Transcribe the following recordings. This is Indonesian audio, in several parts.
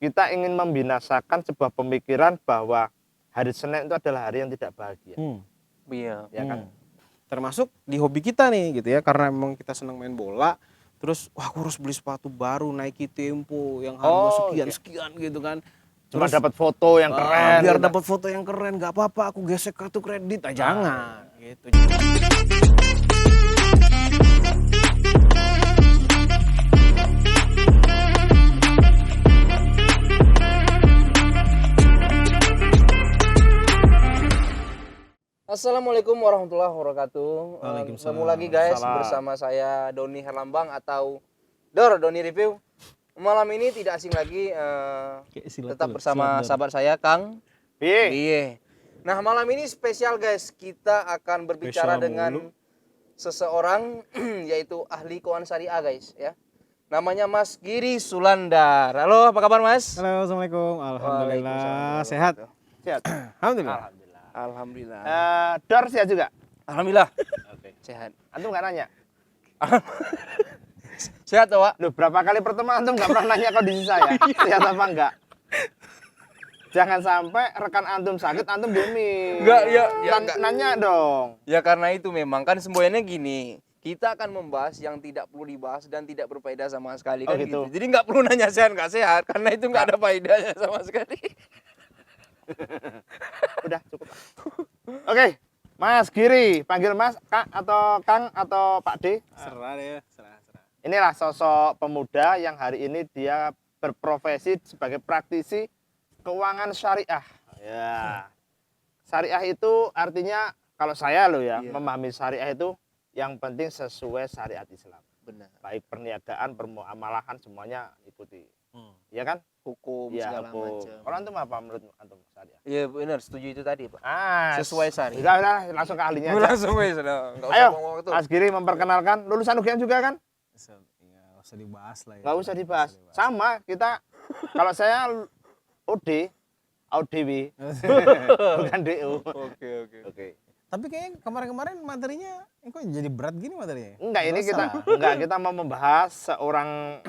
kita ingin membinasakan sebuah pemikiran bahwa hari Senin itu adalah hari yang tidak bahagia. Iya. Ya kan? Termasuk di hobi kita nih gitu ya, karena memang kita senang main bola. Terus wah aku harus beli sepatu baru Nike Tempo yang harga sekian gitu kan. Cuma Terus dapat foto yang keren. biar gitu. dapat foto yang keren, nggak apa-apa aku gesek kartu kredit. Jangan gitu. Assalamualaikum warahmatullahi wabarakatuh. Waalaikumsalam. Ketemu lagi guys Salam. bersama saya Doni Herlambang atau Doni Review. Malam ini tidak asing lagi, tetap bersama sahabat saya Kang Piye? Biye. Nah malam ini spesial guys, kita akan berbicara Spesial dengan seseorang yaitu ahli keuangan syariah guys ya. Namanya Mas Giri Sulandar. Halo, apa kabar Mas? Halo, assalamualaikum. Alhamdulillah Waalaikumsalam. sehat. Sehat. Alhamdulillah. Alhamdulillah. Dor sehat juga? Alhamdulillah. Oke. Sehat. Antum nggak nanya? Sehat toh, Pak? Loh, berapa kali pertemuan antum nggak pernah nanya kondisi saya? Sehat apa enggak? Jangan sampai rekan antum sakit, antum demi. Enggak, ya enggak. Nanya dong. Ya karena itu memang kan semboyannya gini. Kita akan membahas yang tidak perlu dibahas dan tidak berfaedah sama sekali Oh, kan gitu. gitu. Jadi nggak perlu nanya sehat nggak sehat karena itu nggak ada faedahnya sama sekali. Udah cukup. Oke, Mas Giri, panggil Mas, Kak atau Kang atau Pak D. Serah deh, serah. Inilah sosok pemuda yang hari ini dia berprofesi sebagai praktisi keuangan syariah. Ya. Syariah itu artinya kalau saya loh ya, Iya. memahami syariah itu yang penting sesuai syariat Islam. Benar. Baik perniagaan, permuamalahan semuanya ikuti. Ya kan? Hukum Ya, segala hukum. macam. Kalau antum apa menurut antum syariah? Iya benar, setuju itu tadi, Pak. Sesuai Sesuai syariah. Udah, langsung ke ahlinya aja. Langsung wes, enggak usah Ayo, buang waktu. Mas Giri memperkenalkan, lulusan UGM juga kan? Ya, nggak usah dibahas lah ya. Nggak usah dibahas. Sama kita, kalau saya UD, AUDW, bukan DU. Oke. Oke. Tapi kayaknya kemarin-kemarin materinya kok jadi berat gini materinya. Enggak, ini Dosa. kita mau membahas seorang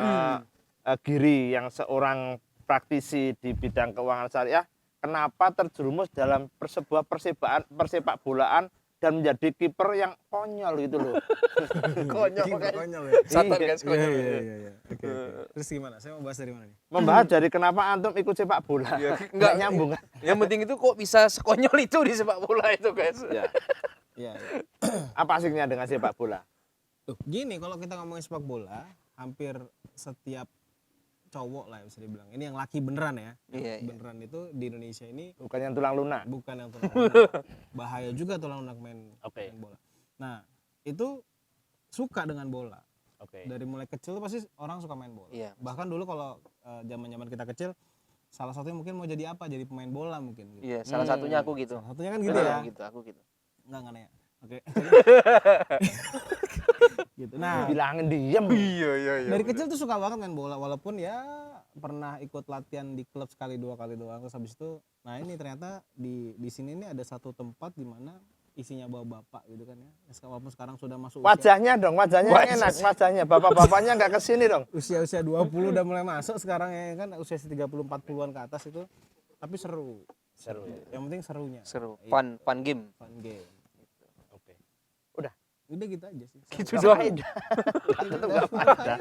Giri yang seorang praktisi di bidang keuangan syariah. Kenapa terjerumus dalam sebuah persepak bolaan dan menjadi kiper yang konyol gitu loh. Konyol Kiper kan. konyol ya. Satan guys konyol. Iya. Oke. Terus gimana? Saya mau bahas dari mana nih? Membahas dari kenapa antum ikut sepak bola. Iya, Nggak nyambung kan? Yang penting itu kok bisa sekonyol itu di sepak bola itu guys. Ya. Iya. Apa asiknya dengan sepak bola? Tuh, gini kalau kita ngomongin sepak bola, hampir setiap cowok lah bisa dibilang. Ini yang laki beneran ya. Iya, iya. Beneran itu di Indonesia ini Bukan yang tulang lunak. bukan yang tulang lunak. Bahaya juga tulang lunak main bola. Nah, itu suka dengan bola. Oke. Dari mulai kecil tuh pasti orang suka main bola. Iya. Bahkan dulu kalau zaman-zaman kita kecil, salah satunya mungkin mau jadi apa? Jadi pemain bola mungkin gitu. Iya, salah satunya aku gitu. Salah satunya kan gitu ya. Gitu, aku gitu. Enggak nanya. Oke. Gitu. Nah, Bilangin diem. Iya. dari kecil tuh suka banget main bola walaupun ya pernah ikut latihan di klub sekali dua kali doang. Terus habis itu nah ini ternyata di sini ini ada satu tempat di mana isinya bapak-bapak gitu kan ya. Walaupun sekarang sudah masuk Wajahnya dong, wajahnya yang enak, wajahnya. Bapak-bapaknya nggak kesini dong. usia 20 udah mulai masuk sekarang ya kan usia 30 40-an ke atas itu. Tapi seru. Seru ya. Yang penting serunya. Seru. Iya. Fun game. Fun game. Oke. Udah. Udah gitu aja sih. Gitu doang. Faedah.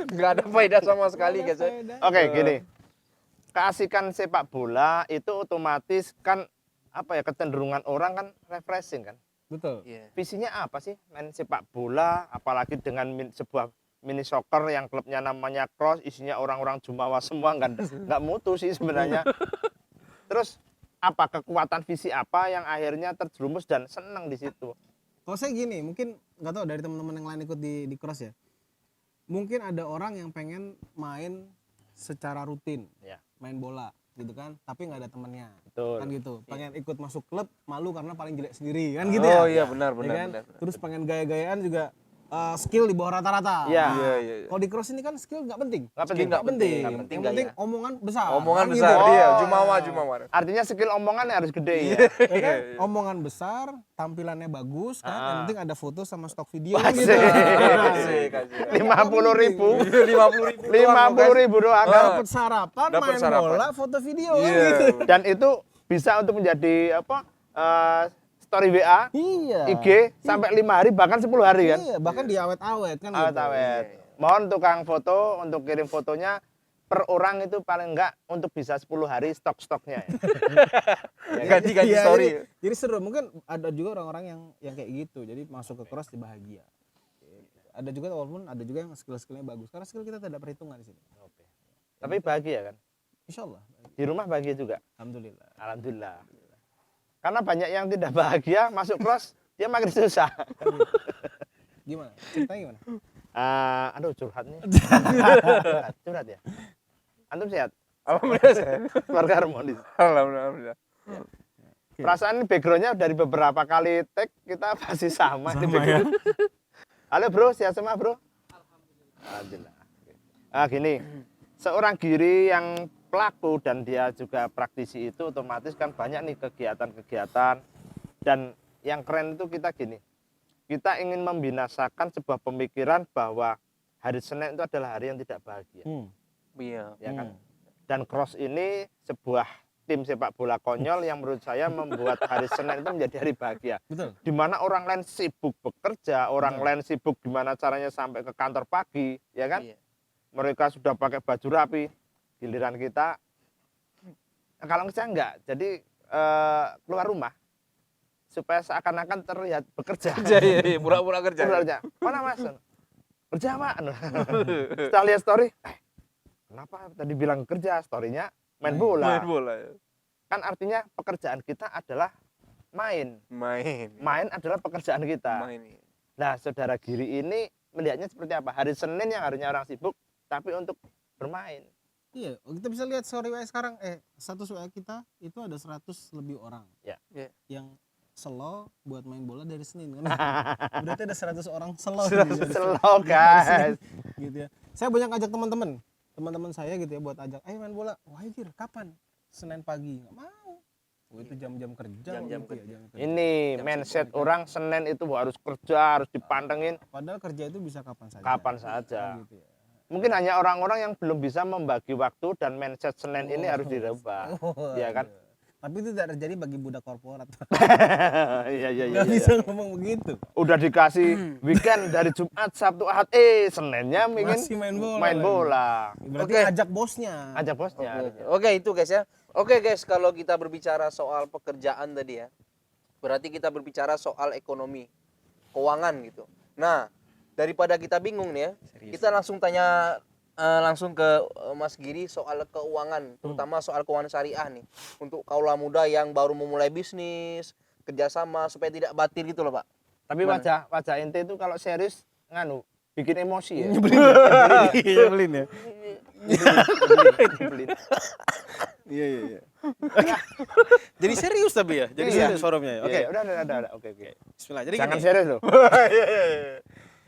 Enggak ada faedah sama sekali guys. Oke, gini. Keasikan sepak bola itu otomatis kan apa ya, kecenderungan orang kan refreshing kan. Betul. Iya. Visinya apa sih main sepak bola, apalagi dengan sebuah mini soccer yang klubnya namanya Cross, isinya orang-orang Jumawa semua, nggak mutu sih sebenarnya. Terus apa kekuatan visi apa yang akhirnya terjerumus dan senang di situ? Kalau saya gini, mungkin nggak tahu dari teman-teman yang lain ikut di cross ya. Mungkin ada orang yang pengen main secara rutin, Ya. main bola gitu kan, tapi nggak ada temennya, Betul. kan gitu. Pengen ikut masuk klub, malu karena paling jelek sendiri, kan gitu ya. Oh iya benar. Ya kan? Terus pengen gaya-gayaan juga, skill di bawah rata-rata. Iya. Iya. Kalau di cross ini kan skill nggak penting. Nggak penting. nggak penting. Yang Nggak penting ya. omongan besar. Omongan kan besar gitu. dia, Oh. jumawa. Artinya skill omongan harus gede ya. Ya kan? Omongan besar, tampilannya bagus kan. Yang penting ada foto sama stok video kan Asik. gitu. Asik. 50.000. 50.000 doang. Dapat sarapan, Dapat main sarapan. bola, foto video kan Iya. gitu. Dan itu bisa untuk menjadi story WA, Iya. IG sampai 5 hari bahkan 10 hari kan. Iya, bahkan diawet-awet kan gitu. Awet-awet. Mohon tukang foto untuk kirim fotonya per orang itu paling enggak untuk bisa 10 hari stok-stoknya. Ya. Ganti Iya, story. Jadi seru, mungkin ada juga orang-orang yang kayak gitu. Jadi masuk ke cross di bahagia. Ada juga walaupun ada juga yang skill-skillnya bagus. Karena skill kita tidak perhitungan di sini. Tapi bahagia kan? Insya Allah. Di rumah bahagia juga. Alhamdulillah. Alhamdulillah. Karena banyak yang tidak bahagia masuk cross dia makin susah. Gimana? Ceritanya gimana? Aduh curhat nih. Curhat ya. Antum sehat? Alhamdulillah. Keluarga harmonis. Alhamdulillah. Perasaan ini backgroundnya dari beberapa kali tag kita masih sama. Sama ya. Halo bro, sehat semua bro? Alhamdulillah. Gini, seorang giri yang pelaku dan dia juga praktisi itu otomatis kan banyak nih kegiatan-kegiatan. Dan yang keren itu kita gini, kita ingin membinasakan sebuah pemikiran bahwa hari Senin itu adalah hari yang tidak bahagia. Iya. Ya kan? Dan cross ini sebuah tim sepak bola konyol yang menurut saya membuat hari Senin itu menjadi hari bahagia. Betul. Di mana orang lain sibuk bekerja, orang lain sibuk gimana caranya sampai ke kantor pagi, ya kan? Iya. Mereka sudah pakai baju rapi, giliran kita kalau saya enggak. Jadi keluar rumah supaya seakan-akan terlihat bekerja. Iya, pura-pura kerja. Kerja. Mana Mas? Kerja Pak. Setelah lihat story, kenapa tadi bilang kerja? Storynya main bola. Main bola. Ya. Kan artinya pekerjaan kita adalah main. Main adalah pekerjaan kita. Main. Nah, saudara Giri ini melihatnya seperti apa? Hari Senin yang harusnya orang sibuk, tapi untuk bermain. Iya, kita bisa lihat story WA sekarang, status WA kita itu ada 100 lebih orang. Ya. Iya. Yang slow buat main bola dari Senin kan. Berarti ada 100 orang slow. Slow guys. Gitu ya. Saya banyak ajak teman-teman saya gitu ya buat ajak, ayo main bola. Wah, Gir, kapan? Senin pagi. Enggak mau. Oh, itu jam-jam kerja. Jam-jam gitu ya, jam kerja. Ini mindset orang Senin itu harus kerja, harus dipantengin Padahal kerja itu bisa kapan saja. kapan saja. Gitu ya. Mungkin hanya orang-orang yang belum bisa membagi waktu dan mindset Senin ini harus dirubah. Iya kan? Tapi itu tidak terjadi bagi budak korporat. Iya. Nggak bisa ngomong begitu. Udah dikasih weekend dari Jumat, Sabtu, Ahad, Seninnya ingin Masih main bola. main bola. Berarti Oke. ajak bosnya. Ajak bosnya. Oke, itu guys ya. Oke guys, kalau kita berbicara soal pekerjaan tadi ya, berarti kita berbicara soal ekonomi, keuangan gitu. Nah, daripada kita bingung nih ya, kita langsung tanya langsung ke Mas Giri soal keuangan, terutama soal keuangan syariah nih, untuk kaula muda yang baru memulai bisnis, kerjasama supaya tidak batil gitu loh Pak. Tapi wajah ente itu kalau serius bikin emosi ya. Nyebelin ya. Nyebelin. Iya. Jadi serius tapi ya. Jadi Iya. serius forumnya ya. Oke. Iya, udah. Oke. Bismillah. Jadi Jangan gini. serius loh.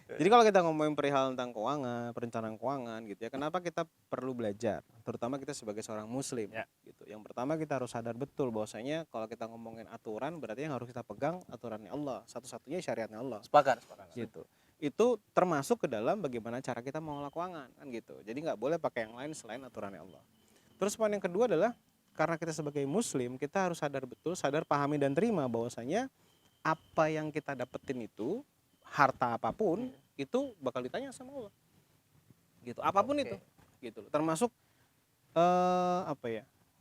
Jadi kalau kita ngomongin perihal tentang keuangan, perencanaan keuangan gitu ya, kenapa kita perlu belajar? Terutama kita sebagai seorang muslim Ya. gitu. Yang pertama kita harus sadar betul bahwasanya kalau kita ngomongin aturan berarti yang harus kita pegang aturannya Allah, satu-satunya syariatnya Allah. Sepakat. Gitu. Itu termasuk ke dalam bagaimana cara kita mengelola keuangan kan gitu. Jadi nggak boleh pakai yang lain selain aturannya Allah. Terus poin yang kedua adalah karena kita sebagai muslim kita harus sadar betul, sadar pahami dan terima bahwasanya apa yang kita dapetin itu harta apapun itu bakal ditanya sama Allah. Gitu. Apapun Oke. itu. Gitu. Termasuk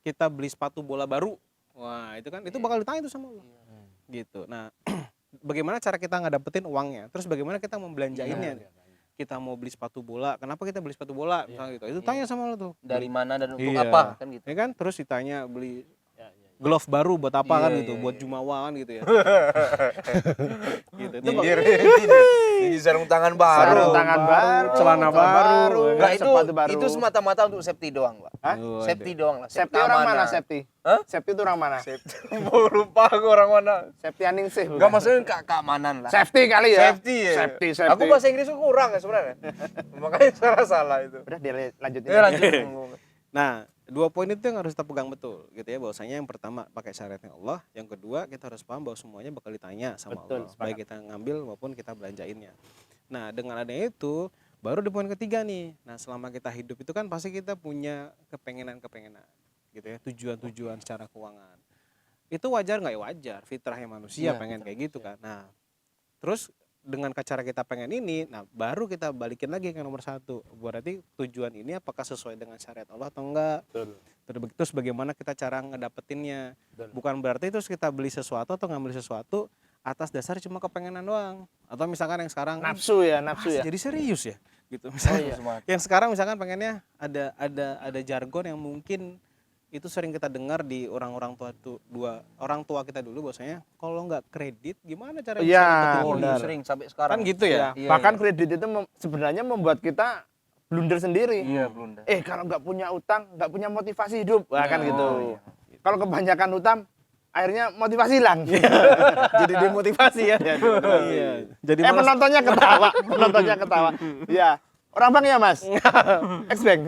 kita beli sepatu bola baru. Wah, itu kan itu bakal ditanya itu sama Allah. Gitu. Nah, bagaimana cara kita ngedapetin uangnya? Terus bagaimana kita membelanjainnya? Kita mau beli sepatu bola, kenapa kita beli sepatu bola? Misalnya gitu. Itu tanya sama Allah tuh. Dari mana dan untuk Iya. apa kan gitu. Ya kan? Terus ditanya beli glove baru buat apa kan gitu, buat jumawa kan gitu ya. Gitu. Itu Jadi sarung tangan baru. Sarung tangan baru, celana baru. Enggak, sepatu baru. itu semata-mata untuk safety doang, Pak. Hah? Safety doang lah. Safety orang mana keamanan. safety? Hah? Safety itu orang mana? Mau lupa aku orang mana. Safety Aningsih. Enggak, maksudnya keamanan lah. Safety kali ya. Safety ya. Safety. Aku bahasa Inggris aku kurang ya sebenarnya. Makanya salah itu. Udah dilanjutin. Lanjut. Nah, 2 poin itu yang harus kita pegang betul gitu ya, bahwasanya yang pertama pakai syariatnya Allah, yang kedua kita harus paham bahwa semuanya bakal ditanya sama Betul, Allah, sepakat. baik kita ngambil maupun kita belanjainnya. Nah, dengan adanya itu baru di poin ketiga nih. Nah, selama kita hidup itu kan pasti kita punya kepengenan-kepengenan gitu ya, tujuan-tujuan secara keuangan. Itu wajar nggak ya? Wajar, fitrahnya manusia Iya, pengen kayak gitu kan. Nah, terus dengan cara kita pengen ini, nah baru kita balikin lagi ke nomor 1. Berarti tujuan ini apakah sesuai dengan syariat Allah atau enggak? Betul. Terus bagaimana kita cara ngedapetinnya? Betul. Bukan berarti terus kita beli sesuatu atau ngambil sesuatu atas dasar cuma kepengenan doang. Atau misalkan yang sekarang Nafsu ya, nafsu ya. jadi serius ya, gitu. Misalnya, iya. yang sekarang misalkan pengennya ada jargon yang mungkin itu sering kita dengar di orang tua kita dulu, bahwasanya kalau nggak kredit gimana cara Iya, dapetin Oh, ini? benar. sering sampai sekarang. Kan gitu ya. Iya, Bahkan iya. kredit itu sebenarnya membuat kita blunder sendiri. Iya, blunder. Kalau nggak punya utang, nggak punya motivasi hidup. Wah, kan Nah, gitu. iya. Kalau kebanyakan utang, akhirnya motivasi hilang. Jadi demotivasi ya. Iya. Jadi malas. Penontonnya ketawa, penontonnya ketawa. Iya. Orang bank ya, Mas? Ex-bank.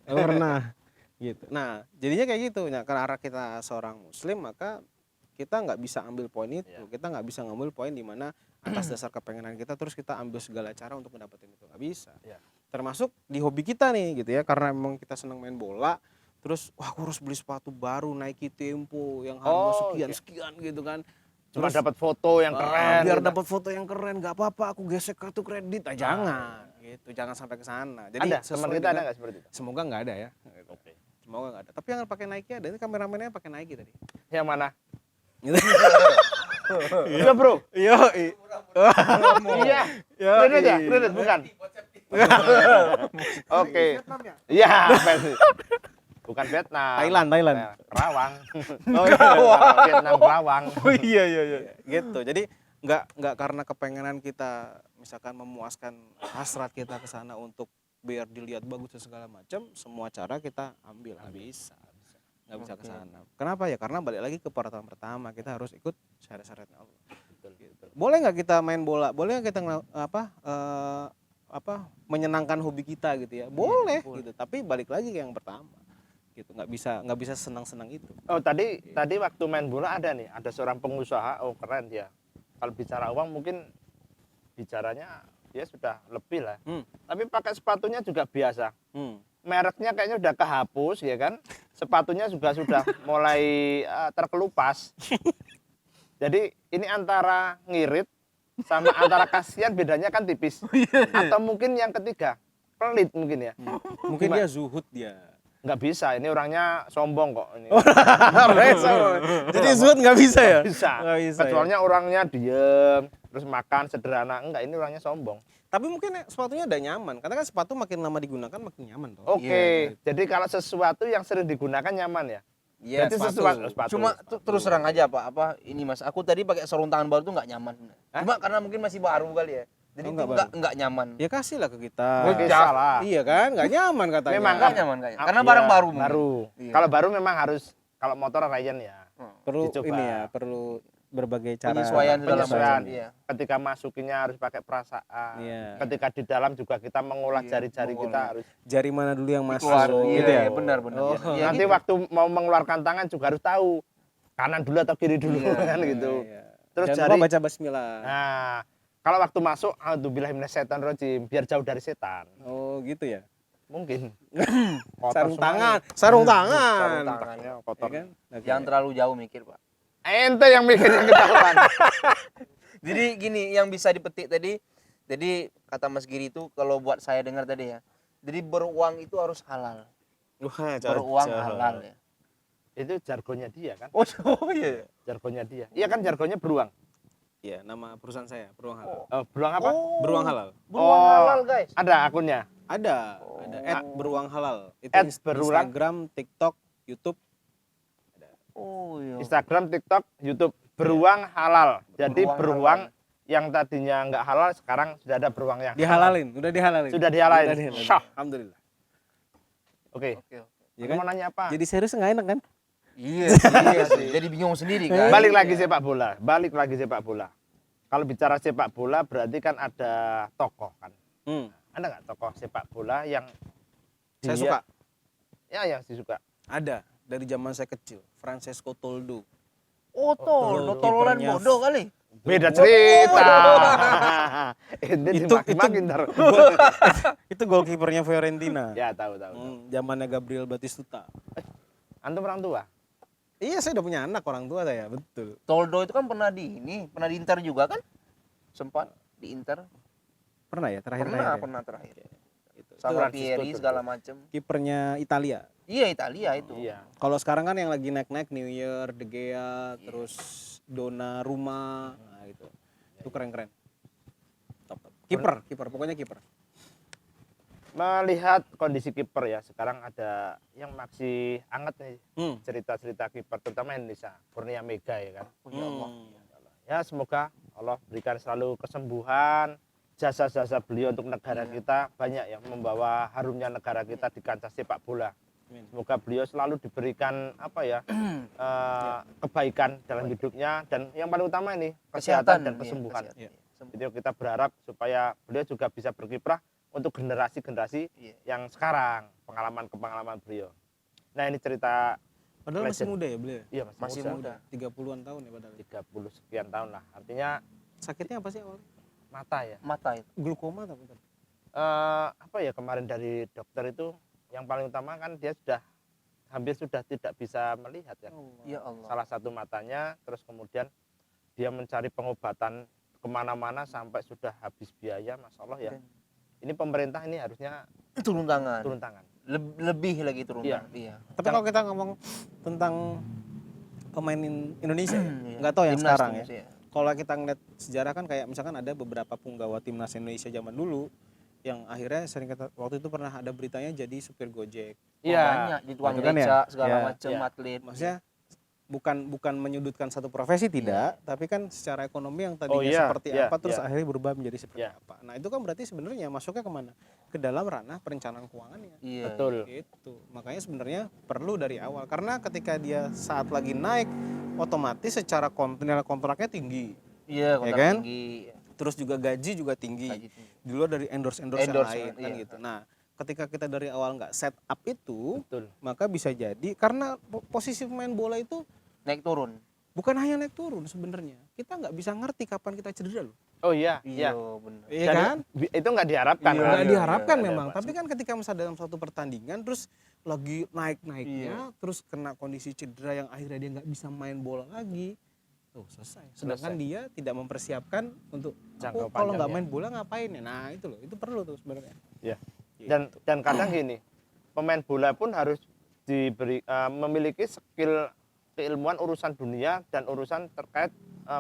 Pernah gitu. Nah, jadinya kayak gitu. Nah, karena kita seorang muslim, maka kita nggak bisa ambil poin itu. Kita nggak bisa ngambil poin di mana atas dasar kepengenan kita terus kita ambil segala cara untuk mendapatkan itu. Nggak bisa. Iya. Termasuk di hobi kita nih gitu ya, karena memang kita senang main bola. Terus wah, aku harus beli sepatu baru Nike Tempo yang harga sekian gitu kan. Cuma Terus, dapat foto yang keren. biar gitu. dapat foto yang keren, nggak apa-apa aku gesek kartu kredit. Jangan gitu, jangan sampai ke sana. Jadi Ada, teman kita ada nggak seperti itu? Semoga nggak ada ya. Oke. Semoga nggak ada. Tapi yang pakai Nike ada. Ini kameramennya pakai Nike tadi. Yang mana? Iya, Bro. Iya. Iya. Kredit ya? Kredit bukan? Oke. Iya, bukan Vietnam. Thailand. Kerawang. Oh iya. Vietnam Kerawang. Oh iya. Gitu. Jadi nggak karena kepengenan kita misalkan memuaskan hasrat kita ke sana untuk biar dilihat bagus dan segala macam, semua cara kita ambil. Nggak bisa ke sana. Kenapa ya? Karena balik lagi ke peraturan pertama, kita harus ikut syariat Allah. Gitu. Boleh nggak kita main bola? Boleh nggak kita menyenangkan hobi kita gitu ya? Boleh gitu. Tapi balik lagi ke yang pertama. Gitu. Nggak bisa senang-senang itu. Oh, tadi waktu main bola ada nih, ada seorang pengusaha, oh keren dia. Kalau bicara uang mungkin bicaranya dia sudah lebih lah. Tapi pakai sepatunya juga biasa. Mereknya kayaknya udah kehapus ya kan. Sepatunya juga sudah mulai terkelupas. Jadi ini antara ngirit sama antara kasihan bedanya kan tipis. Atau mungkin yang ketiga, pelit mungkin ya. Mungkin dia zuhud dia. Nggak bisa, ini orangnya sombong kok ini. Jadi zuhud nggak bisa ya? Bisa. Nggak bisa, Kecuali orangnya diem, terus makan sederhana. Enggak, ini orangnya sombong. Tapi mungkin sepatunya udah nyaman. Karena kan sepatu makin lama digunakan makin nyaman toh. Oke, jadi kalau sesuatu yang sering digunakan nyaman ya? Iya, Berarti sepatu. sepatu. Cuma terus terang aja apa ini Mas. Aku tadi pakai sarung tangan baru tuh nggak nyaman. Cuma karena mungkin masih baru kali ya. Jadi Oh, itu nggak nggak nyaman. Ya kasih lah ke kita. Oke, salah. Iya kan? Nggak nyaman katanya. Memang Nggak nyaman kayaknya. Karena Iya, barang baru mungkin. Baru. Iya. Kalau baru memang harus, kalau motor Ryan ya. Perlu dicoba. ini ya, perlu berbagai cara. Penyesuaian segala Penyesuaian. macam. Iya. Ketika masukinnya harus pakai perasaan. Iya. Ketika di dalam juga kita mengolah Iya, jari-jari mengolah. kita harus. Jari mana dulu yang masuk Keluar. gitu ya. Iya, benar-benar. Oh. Ya, Nanti gitu. waktu mau mengeluarkan tangan juga harus tahu kanan dulu atau kiri dulu Iya, kan gitu. Iya. Terus Jangan jari. lupa baca basmilah. Nah, kalau waktu masuk, auzubillahiminasyaitonirrajim, biar jauh dari setan. Oh, gitu ya. Mungkin. Sarung Kotor tangan, semuanya. sarung Sarung tangan. tangannya Ya kotor. kan? Oke. Jangan terlalu jauh mikir, Pak. Ente yang mikirin ketahuan. Jadi gini, yang bisa dipetik tadi, jadi kata Mas Giri itu kalau buat saya dengar tadi ya. Jadi beruang itu harus halal. Wah, Beruang halal ya. Itu jargonnya dia kan? Oh iya. Jargonnya dia. Iya kan jargonnya beruang. Iya, nama perusahaan saya, Beruang Halal. Beruang apa? Beruang Halal. Beruang halal, guys. Ada akunnya. Ada @beruang halal. Itu @beruang. Instagram, TikTok, YouTube. Oh iya. Instagram, TikTok, YouTube. Beruang halal. Jadi Beruang beruang yang tadinya nggak halal sekarang sudah ada beruang yang halal. Dihalalin, udah dihalalin. Sudah dihalalin. Udah dihalalin. Syah. Alhamdulillah. Oke. Oke. Ya Aku kan? mau nanya apa? Jadi serius nggak enak kan? Iya sih. Jadi bingung sendiri kan. Balik lagi Iya. sepak bola. Balik lagi sepak bola. Kalau bicara sepak bola berarti kan ada tokoh kan. Ada nggak tokoh sepak bola yang Saya dia- suka. Ya yang disuka. Ada dari zaman saya kecil, Francesco Toldo. Oh, tololan kipernya. bodoh kali. Beda cerita. Ini Itu- dimaki-maki ntar. Itu golkipernya Fiorentina. Ya tahu tahu. Zamannya Gabriel Batistuta. Antum orang tua? Iya, saya udah punya anak orang tua saya, betul. Toldo itu kan pernah di Inter juga kan? Sempat di Inter. Pernah ya terakhir Pernah terakhir. Itu. Sama Francisco Pieri Toldo. segala macem. Kipernya Italia. Iya, Italia itu. Iya. Kalau sekarang kan yang lagi naik-naik Neuer, De Gea, terus Donnarumma, nah itu. Itu keren-keren. Top. Kiper, pokoknya kiper. Melihat kondisi kiper ya, sekarang ada yang masih hangat nih cerita-cerita kiper terutama Indonesia, Kurnia Mega ya kan. Oh, ya Allah. Ya semoga Allah berikan selalu kesembuhan, jasa-jasa beliau untuk negara kita banyak yang membawa harumnya negara kita di kancah sepak bola. Amin. Semoga beliau selalu diberikan apa ya kebaikan dalam hidupnya dan yang paling utama ini kesehatan dan iya, kesembuhan. kesehatan, iya. Itu kita berharap supaya beliau juga bisa berkiprah untuk generasi-generasi Iya. yang sekarang pengalaman beliau. Nah ini cerita Padahal masih Legend. muda ya beliau. iya Masih muda. 30-an tahun ya padahal. 30 sekian tahun lah. Artinya Sakitnya apa sih awalnya? mata ya. Mata itu. Glukoma tapi kan. Apa ya kemarin dari dokter itu yang paling utama kan dia hampir sudah tidak bisa melihat kan. Ya Allah. Salah satu matanya terus kemudian dia mencari pengobatan kemana-mana sampai sudah habis biaya, masya Allah ya. Dan Ini pemerintah ini harusnya turun tangan. turun tangan. Lebih lagi turun Iya. tangan. Iya. Tapi kalau kita ngomong tentang pemain Indonesia, ya, Iya. nggak tahu yang Timnas, sekarang ya. timnas, iya. Kalau kita ngeliat sejarah kan kayak misalkan ada beberapa punggawa timnas Indonesia zaman dulu yang akhirnya sering kata waktu itu pernah ada beritanya jadi supir Gojek. Oh, Iya. banyak di tukang Gitu kan ya? beca segala Iya. macam Iya. atlet. Maksudnya bukan menyudutkan satu profesi tidak, tapi kan secara ekonomi yang tadinya Oh, iya, seperti iya, apa terus iya. akhirnya berubah menjadi seperti Iya. apa. Nah, itu kan berarti sebenarnya masuknya kemana? Ke dalam ranah perencanaan keuangannya. Iya. Betul. Itu makanya sebenarnya perlu dari awal karena ketika dia saat lagi naik otomatis secara nilai kontraknya tinggi, Iya, kontrak kan? tinggi. terus juga gaji juga tinggi Gaji tinggi. di luar dari endorse yang lain Endorsement, kan iya. gitu. Nah ketika kita dari awal nggak set up itu Betul. maka bisa jadi karena posisi pemain bola itu Naik turun. bukan hanya naik turun sebenarnya, kita nggak bisa ngerti kapan kita cedera loh. Oh iya, Iya, iya. benar. Iya Dan kan? itu nggak diharapkan. Iya, kan? Nggak iya, diharapkan iya, memang, iya, tapi kan ketika misalnya dalam suatu pertandingan terus lagi naik-naiknya, terus kena kondisi cedera yang akhirnya dia nggak bisa main bola lagi, tuh selesai. Sedangkan Selesai. dia tidak mempersiapkan untuk Jangka aku kalau nggak panjangnya. main bola ngapain ya? Nah itu loh, itu perlu tuh sebenarnya. Iya. Gitu. Dan kadang gini, pemain bola pun harus memiliki skill keilmuan urusan dunia dan urusan terkait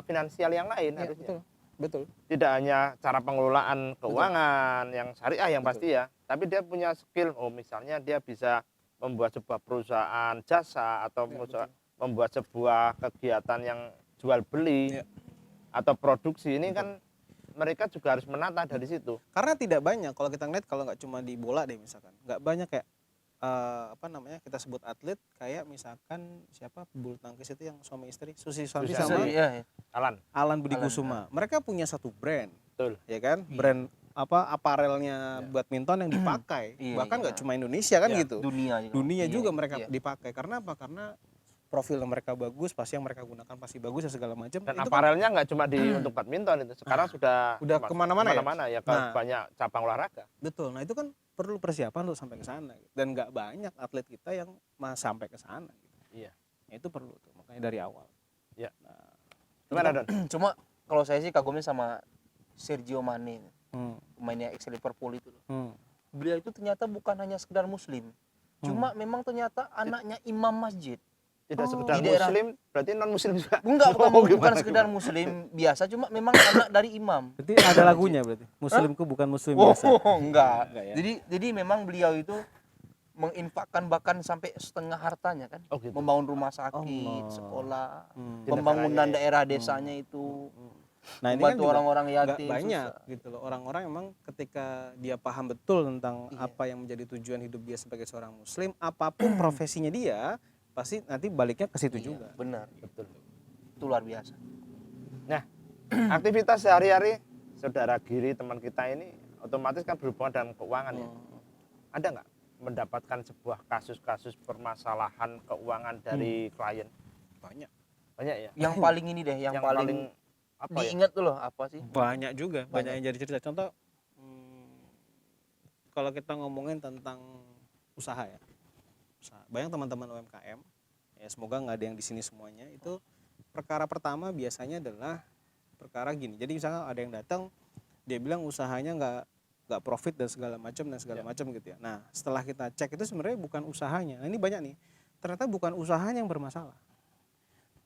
finansial yang lain Iya, harusnya. betul, betul. Tidak hanya cara pengelolaan keuangan yang syariah yang pasti ya, tapi dia punya skill. Oh misalnya dia bisa membuat sebuah perusahaan jasa atau Iya, membuat sebuah kegiatan yang jual beli Iya. atau produksi ini kan mereka juga harus menata dari situ. Karena tidak banyak kalau kita ngeliat kalau nggak cuma di bola deh misalkan, nggak banyak kayak apa namanya kita sebut atlet kayak misalkan siapa bulu tangkis itu yang suami istri Susi Susanti Susi sama Susanti. Iya, iya. Alan, Alan Budi Alan, Kusuma. Mereka punya satu brand, betul. ya kan? Brand apa aparelnya badminton yang dipakai. Iya, Bahkan iya. nggak cuma Indonesia kan Iya, gitu. Dunia juga. Dunia Iya, juga mereka iya. dipakai. Karena apa? Karena profil mereka bagus, pasti yang mereka gunakan pasti bagus dan segala macam. Dan Itu kan aparelnya nggak cuma untuk badminton itu, sekarang sudah Udah kemana-mana ya? kemana-mana ya, ke Nah. banyak cabang olahraga. betul. Nah, itu kan perlu persiapan untuk sampai ke sana. Dan nggak banyak atlet kita yang sampai ke sana. Gitu. Iya. Nah, itu perlu tuh, makanya dari awal. Iya. Nah, Gimana Don? Cuma kalau saya sih kagumnya sama Sergio Mane, hmm, pemainnya ex Liverpool itu loh. hmm. Beliau itu ternyata bukan hanya sekedar muslim. Cuma memang ternyata anaknya imam masjid. Tidak sekedar Di daerah- muslim, berarti non muslim juga. Enggak, bukan, Oh, bukan gimana, sekedar muslim biasa, cuma memang anak dari imam. Berarti ada lagunya berarti. Muslimku bukan muslim Oh, biasa. enggak. Enggak ya? Jadi memang beliau itu menginfakkan bahkan sampai setengah hartanya kan. Oh, gitu. Membangun rumah sakit, Allah. sekolah, Hmm. pembangunan negaranya ya. daerah desanya itu. Nah ini kan Membantu juga orang-orang nggak yatim banyak susah. gitu loh. Orang-orang emang ketika dia paham betul tentang Iya. apa yang menjadi tujuan hidup dia sebagai seorang muslim, apapun profesinya dia, pasti nanti baliknya ke situ Iya, juga. benar, betul. Itu luar biasa. Nah, aktivitas sehari-hari saudara Giri teman kita ini otomatis kan berhubungan dengan keuangan ya. Ada nggak mendapatkan sebuah kasus-kasus permasalahan keuangan dari klien? Banyak. Banyak ya. Yang paling ini deh, yang paling apa ya? diingat tuh loh apa sih? Banyak juga, banyak Banyak. yang jadi cerita. Contoh, kalau kita ngomongin tentang usaha ya, banyak teman-teman UMKM, ya semoga nggak ada yang di sini semuanya. Itu perkara pertama biasanya adalah perkara gini. Jadi misalnya ada yang datang, dia bilang usahanya nggak profit dan segala macam gitu ya. Nah setelah kita cek itu sebenarnya bukan usahanya. Nah ini banyak nih, ternyata bukan usahanya yang bermasalah,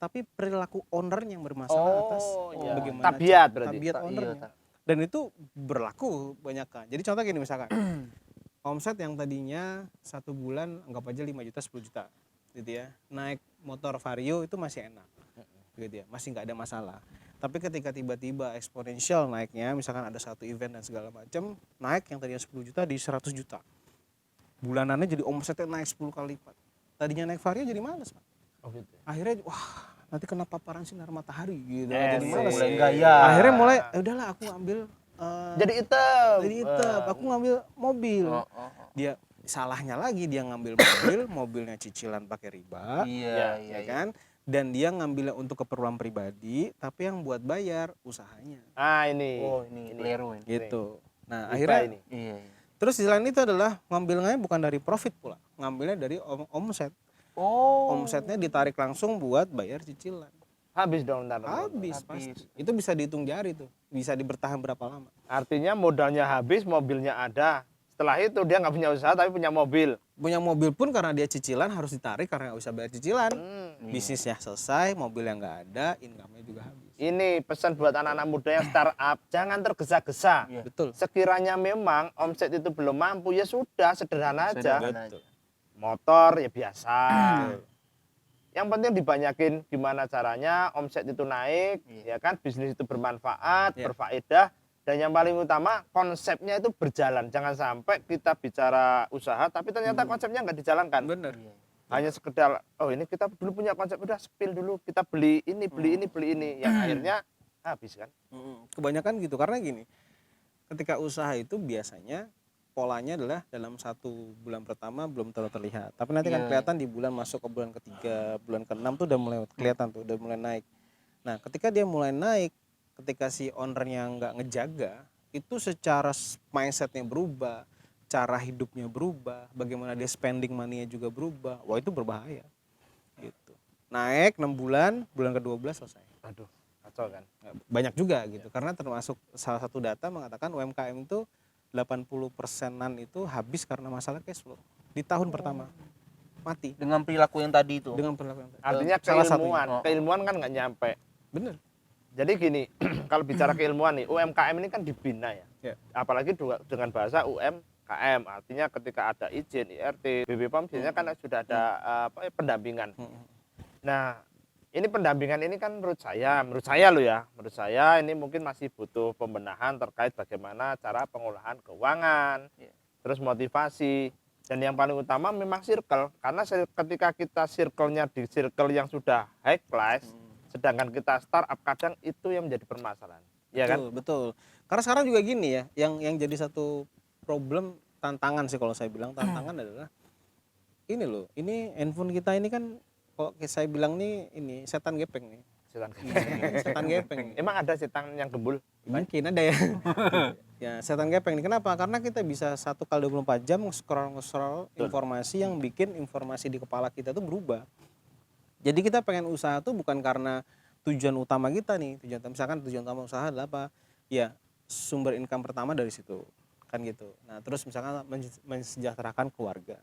tapi perilaku owner yang bermasalah atas iya. bagaimana Tabiat berarti. tabiat ownernya. Dan itu berlaku banyak kan. Jadi contoh gini misalkan, omset yang tadinya 1 bulan anggap aja 5 juta 10 juta gitu ya, naik motor Vario itu masih enak gitu ya, masih nggak ada masalah. Tapi ketika tiba-tiba eksponensial naiknya, misalkan ada satu event dan segala macam, naik yang tadinya 10 juta di 100 juta, bulanannya jadi omsetnya naik 10 kali lipat. Tadinya naik Vario jadi males Pak. Oh gitu. Akhirnya wah nanti kena paparan sinar matahari gitu, Eh, jadi males. mulai gaya. Akhirnya mulai udahlah aku ambil Jadi hitam. jadi hitam, aku ngambil mobil. Oh. Dia salahnya lagi, dia ngambil mobil, mobilnya cicilan pakai riba, Iya, ya kan? Dan dia ngambilnya untuk keperluan pribadi, tapi yang buat bayar usahanya, Ah ini. Oh, ini keliru ini. gitu. Nah Riba akhirnya ini. Iya. terus di selain itu adalah ngambilnya bukan dari profit pula, ngambilnya dari omset. Oh. Omsetnya ditarik langsung buat bayar cicilan. Habis dong ntar. Habis Habis. pasti. Itu bisa dihitung jari tuh, bisa dibertahan berapa lama. Artinya modalnya habis, mobilnya ada. Setelah itu dia nggak punya usaha tapi punya mobil. Punya mobil pun karena dia cicilan harus ditarik karena nggak bisa bayar cicilan. Iya. Bisnisnya selesai, mobil yang nggak ada, income-nya juga habis. Ini pesan buat anak-anak muda yang startup, jangan tergesa-gesa. Iya. Betul. Sekiranya memang omset itu belum mampu, ya sudah, sederhana aja. Sederhana aja. Motor ya biasa. Yang penting dibanyakin gimana caranya omset itu naik, ya kan, bisnis itu bermanfaat, Iya. berfaedah, dan yang paling utama konsepnya itu berjalan. Jangan sampai kita bicara usaha tapi ternyata konsepnya nggak dijalankan. Bener. Iya. Hanya sekedar oh ini kita dulu punya konsep, udah spill dulu, kita beli ini yang akhirnya habis kan. Kebanyakan gitu karena gini, ketika usaha itu biasanya polanya adalah dalam 1 bulan pertama belum terlalu terlihat, tapi nanti kan Iya. kelihatan di bulan masuk ke bulan ketiga, bulan ke-6 tuh udah mulai kelihatan tuh, udah mulai naik. Nah ketika dia mulai naik, ketika si ownernya nggak ngejaga, itu secara mindsetnya berubah, cara hidupnya berubah, bagaimana dia spending money-nya juga berubah. Wah itu berbahaya gitu. Naik 6 bulan, bulan ke-12 selesai. Aduh, kacau kan. Banyak juga gitu, karena termasuk salah satu data mengatakan UMKM itu 80%-an itu habis karena masalah cash flow di tahun pertama, mati Dengan perilaku yang tadi itu. dengan perilaku yang tadi. Artinya Salah keilmuan, satunya. keilmuan kan nggak nyampe. Bener. Jadi gini, kalau bicara keilmuan nih, UMKM ini kan dibina ya. Ya. Apalagi dengan bahasa UMKM, artinya ketika ada izin, IRT, BPOM biasanya kan sudah ada pendampingan. Nah, ini pendampingan ini kan menurut saya loh ya, menurut saya ini mungkin masih butuh pembenahan terkait bagaimana cara pengolahan keuangan, terus motivasi, dan yang paling utama memang circle, karena ketika kita circle-nya di circle yang sudah high class, sedangkan kita startup kadang itu yang menjadi permasalahan, ya kan? Betul. Karena sekarang juga gini ya, yang jadi satu problem, tantangan sih kalau saya bilang, tantangan adalah ini loh, ini handphone kita ini kan kalau saya bilang nih ini setan gepeng nih. Setan gepeng. Emang ada setan yang gembul? Mungkin ada ya. Ya setan gepeng nih. Kenapa? Karena kita bisa 1 kali 24 jam nge-scroll informasi yang bikin informasi di kepala kita tuh berubah. Jadi kita pengen usaha tuh bukan karena tujuan utama kita nih. Misalkan tujuan utama usaha adalah apa? Ya sumber income pertama dari situ. Kan gitu. Nah terus misalkan mensejahterakan keluarga.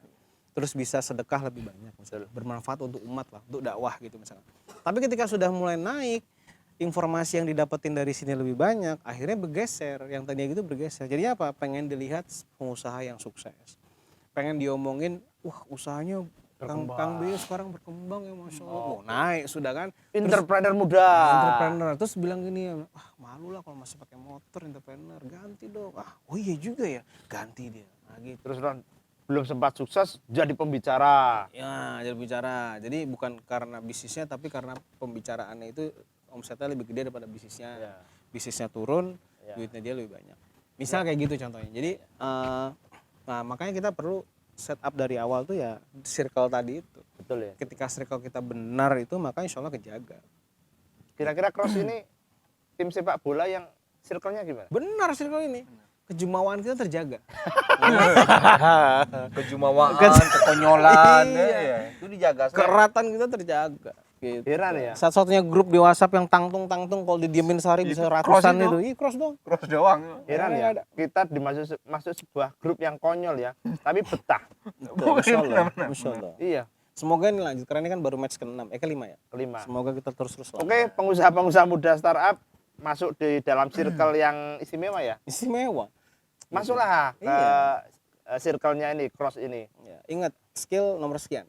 Terus bisa sedekah lebih banyak misalnya, bermanfaat untuk umat lah, untuk dakwah gitu misalnya. Tapi ketika sudah mulai naik, informasi yang didapetin dari sini lebih banyak, akhirnya bergeser, yang tadinya gitu bergeser. Jadi apa? Pengen dilihat pengusaha yang sukses, pengen diomongin, wah usahanya Kang Beo sekarang berkembang ya Masya Allah. Oh, naik sudah kan. Entrepreneur muda. Entrepreneur. Terus bilang gini, malu lah kalau masih pakai motor entrepreneur. Ganti dong. Oh iya juga ya. Ganti dia. Nah, gitu. Terus Ron, belum sempat sukses jadi pembicara. Ya, jadi bicara. Jadi bukan karena bisnisnya tapi karena pembicaraannya itu omsetnya lebih gede daripada bisnisnya. Ya. Bisnisnya turun, Ya. duitnya dia lebih banyak. Misal kayak gitu contohnya. Jadi nah makanya kita perlu setup dari awal tuh ya circle tadi itu. Betul ya. Ketika circle kita benar itu maka insya Allah kejaga. Kira-kira Cross ini tim sepak bola yang circle-nya gimana? Benar circle ini. Kejumawaan kita terjaga. Kejumawaan, kekonyolan, ya. Itu dijaga. Keratan kita terjaga. Gitu. Heran ya. Satu-satunya grup di WhatsApp yang tangtung kalau didiemin sehari bisa ratusan cross itu. Iya, cross dong. Cross doang. Heran ya. Kita masuk sebuah grup yang konyol ya, tapi betah. Masya Allah. Masya Allah. Iya, Semoga ini lanjut karena ini kan baru match ke-6, ke-5 ya. kelima. Semoga kita terus lah. Oke, pengusaha-pengusaha muda startup masuk di dalam circle yang istimewa ya. Istimewa. Masuklah ke circle-nya ini, Cross ini. Ya, ingat skill nomor sekian.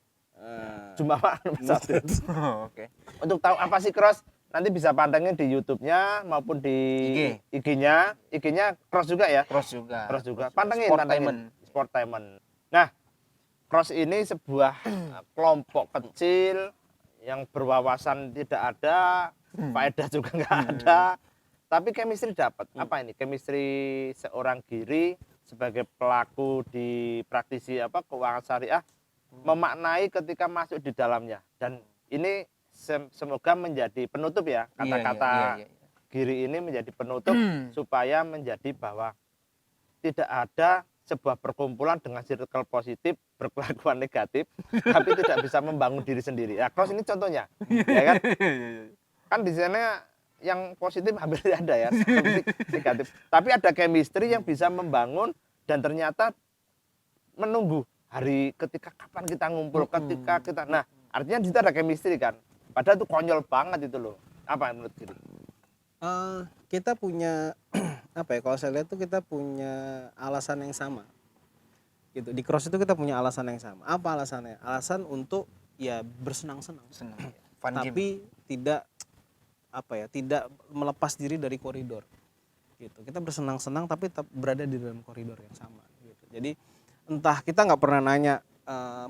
Jumawa nomor 1. Oke. Untuk tahu apa sih Cross, nanti bisa pantengin di YouTube-nya maupun di IG-nya. IG-nya Cross juga ya. Cross juga. Cross juga. Pantengin. Sportainment. Nah, Cross ini sebuah kelompok kecil yang berwawasan tidak ada, faedah juga nggak ada, tapi chemistry dapat. Apa ini? Chemistry seorang Giri sebagai pelaku di praktisi keuangan syariah memaknai ketika masuk di dalamnya. Dan ini semoga menjadi penutup ya, kata-kata Giri ini menjadi penutup supaya menjadi bahwa tidak ada sebuah perkumpulan dengan circle positif berkelakuan negatif tapi tidak bisa membangun diri sendiri. Ya, Cross ini contohnya, ya kan? Kan di sana yang positif hampir tidak ada ya, negatif. Tapi ada chemistry yang bisa membangun dan ternyata menunggu hari ketika kapan kita ngumpul, ketika kita. Nah, artinya di situ ada chemistry kan. Padahal itu konyol banget itu loh. Apa menurut Giri? Kita punya apa ya, kalau saya lihat tuh kita punya alasan yang sama gitu. Di Cross itu kita punya alasan yang sama. Apa alasannya? Alasan untuk ya bersenang-senang, Fun tapi tidak tidak melepas diri dari koridor gitu. Kita bersenang-senang tapi tetap berada di dalam koridor yang sama gitu. Jadi entah kita nggak pernah nanya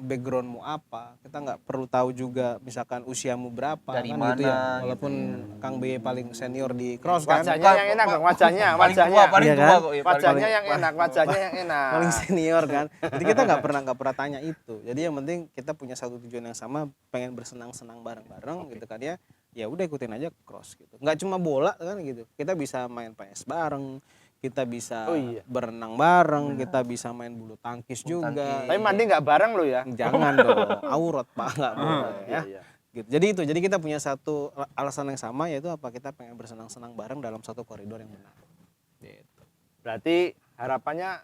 backgroundmu apa, kita nggak perlu tahu juga misalkan usiamu berapa dari kan mana gitu ya, walaupun gitu. Kang B paling senior di Cross kan, Wajahnya yang enak dong, wajahnya. Paling Iya tua kan? kok ya. Wajahnya yang enak, wajahnya yang enak. paling senior kan. Jadi kita nggak pernah tanya itu. Jadi yang penting kita punya satu tujuan yang sama, pengen bersenang-senang bareng-bareng gitu kan ya. Ya udah ikutin aja Cross gitu. Nggak cuma bola kan gitu. Kita bisa main PS bareng, kita bisa berenang bareng, kita bisa main bulu tangkis juga. Tapi mandi nggak bareng lo ya? Jangan dong, aurat Pak, nggak boleh ya. Iya. Gitu. Jadi kita punya satu alasan yang sama, yaitu apa, kita pengen bersenang-senang bareng dalam satu koridor yang benar. Gitu. Berarti harapannya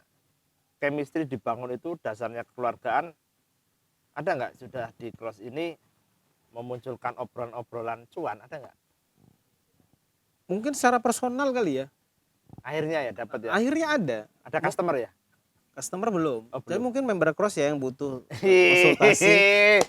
chemistry dibangun itu dasarnya kekeluargaan. Ada nggak sudah di Cross ini memunculkan obrolan-obrolan cuan, ada nggak? Mungkin secara personal kali ya. Akhirnya ya dapat ya. Akhirnya ada. Ada customer ya? Customer belum. Oh, Jadi belum. mungkin member Cross ya yang butuh konsultasi,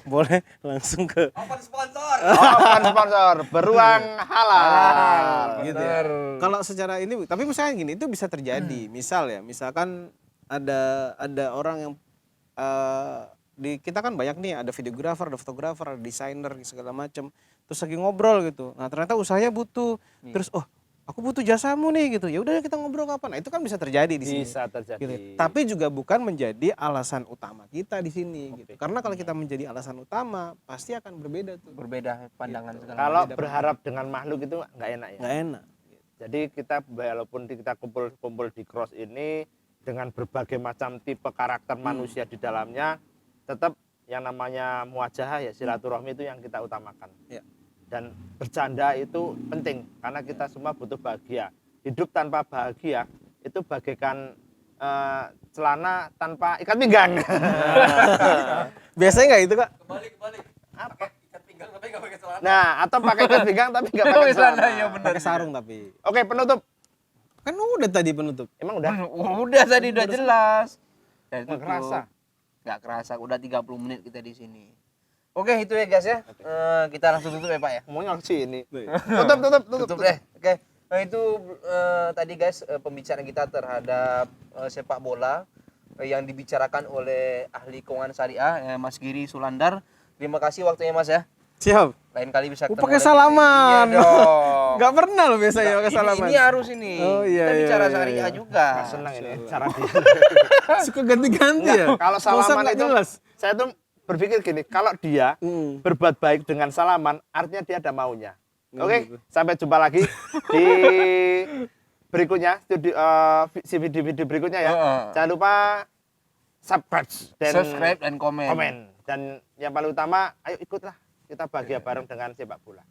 boleh langsung ke Open sponsor. Open sponsor beruang halal. gitu ya. Kalau secara ini, tapi misalnya gini, itu bisa terjadi. Misal ya, misalkan ada orang yang di kita kan banyak nih, ada videografer, ada fotografer, ada desainer segala macam. Terus lagi ngobrol gitu. Nah, ternyata usahanya butuh. Terus aku butuh jasamu nih gitu. Ya udah kita ngobrol kapan. Nah, itu kan bisa terjadi di sini. Bisa terjadi. Gitu. Tapi juga bukan menjadi alasan utama kita di sini gitu. Karena kalau kita menjadi alasan utama, pasti akan berbeda tuh. Berbeda pandangan segala Kalau berharap dengan makhluk itu nggak enak ya. Nggak enak. Jadi kita walaupun kita kumpul di Cross ini dengan berbagai macam tipe karakter manusia di dalamnya, tetap yang namanya muajahah ya, silaturahmi itu yang kita utamakan. Ya. Dan bercanda itu penting karena kita semua butuh bahagia. Hidup tanpa bahagia itu bagaikan celana tanpa ikat pinggang. Biasanya nggak itu, Kak? Kebalik. Apa? Ikat pinggang tapi enggak pakai celana. Nah, atau pakai ikat pinggang tapi nggak pakai celana. Iya benar. Pakai sarung tapi. Oke, penutup. Kan udah tadi penutup. Emang udah? Udah tadi udah jelas. Nggak kerasa. Enggak kerasa. Udah 30 menit kita di sini. Oke, itu ya guys ya. Kita langsung tutup ya Pak ya. Ngomongnya ke sini. Tuh. Tutup deh. Oke. Nah, itu tadi guys pembicaraan kita terhadap sepak bola yang dibicarakan oleh ahli keuangan syariah Mas Giri Sulandar. Terima kasih waktunya Mas ya. Siap. Lain kali bisa ketemu Pakai lagi. salaman. Iya dong. Nggak pernah loh biasanya pakai Ini salaman. harus ini. Oh, iya, Kita iya, bicara iya, syariah iya. juga. Senang ini cara dia. Suka ganti-ganti ya. Kalau Masa salaman nggak itu jelas. saya tuh berpikir gini, kalau dia berbuat baik dengan salaman, artinya dia ada maunya. Oke, gitu. sampai jumpa lagi di berikutnya, video berikutnya ya. Jangan lupa Subscribe dan komen. Dan yang paling utama, ayo ikutlah kita bahagia bareng dengan sepak bola.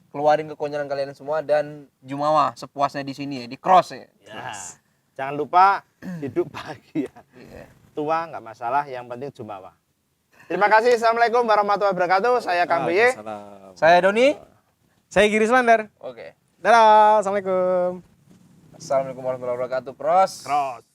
Keluarin kekonyolan kalian semua dan jumawa sepuasnya di sini ya, di cross ya. Ya. Jangan lupa hidup bahagia. Iya. Tua nggak masalah, yang penting jumawa. Terima kasih. Assalamualaikum warahmatullahi wabarakatuh. Saya Kang BY. Saya Doni. Saya Giri Sulandar. Oke. Dadah. Assalamualaikum. Assalamualaikum warahmatullahi wabarakatuh. Pros. Cross.